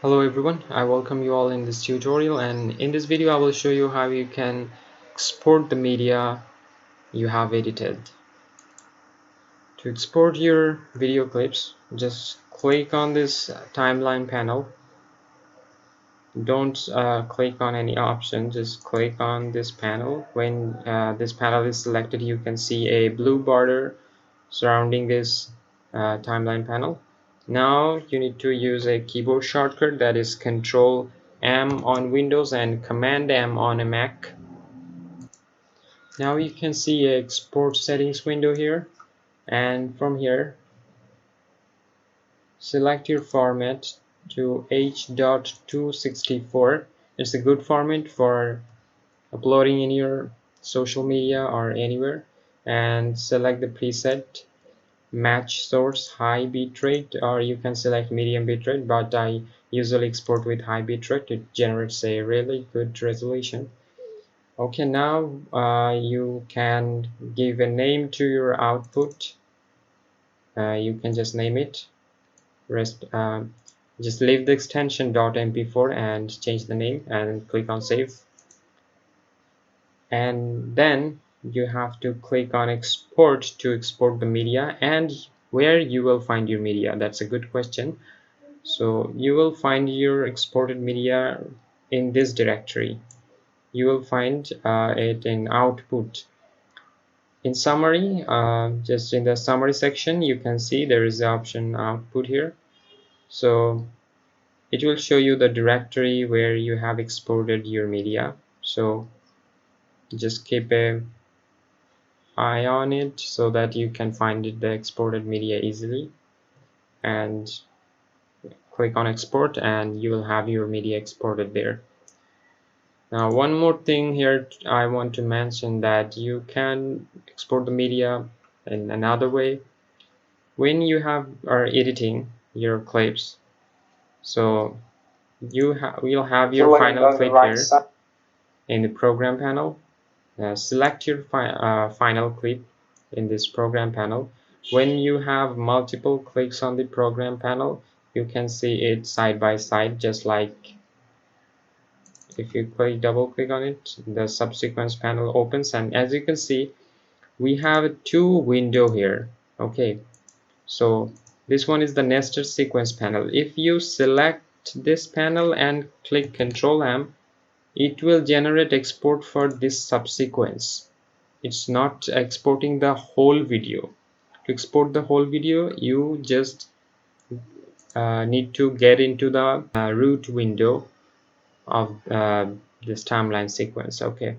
Hello everyone, I welcome you all in this tutorial, and in this video I will show you how you can export the media you have edited. To export your video clips, just click on this timeline panel. Don't click on any option, just click on this panel. When this panel is selected, you can see a blue border surrounding this timeline panel. Now you need to use a keyboard shortcut, that is Control M on Windows and Command M on a Mac. Now you can see a export settings window here, and from here select your format to H.264. It's a good format for uploading in your social media or anywhere, and select the preset match source high bitrate, or you can select medium bitrate, but I usually export with high bitrate. It generates a really good resolution. Okay, now you can give a name to your output. You can just name it. Just leave the extension .mp4 and change the name and click on save. And then you have to click on export to export the media. And where you will find your media? That's a good question. So you will find your exported media in this directory. You will find it in output. In summary, just in the summary section, you can see there is the option output here. So it will show you the directory where you have exported your media. So just keep an eye on it so that you can find the exported media easily, and click on export and you will have your media exported there. Now one more thing here I want to mention, that you can export the media in another way. When you are editing your clips, so you'll have your final clip here in the program panel. Select your final clip in this program panel. When you have multiple clicks on the program panel, you can see it side by side, just like if you double click on it, the subsequence panel opens, and as you can see, we have two window here. Okay, so this one is the nested sequence panel. If you select this panel and click Control M, it will generate export for this subsequence. It's not exporting the whole video. To export the whole video, you just need to get into the root window of this timeline sequence. Okay,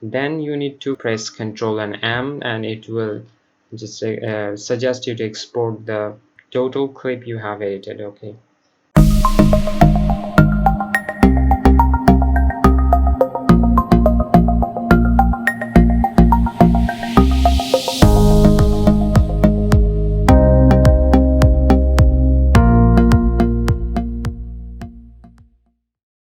then you need to press Ctrl and M, and it will just suggest you to export the total clip you have edited. Okay.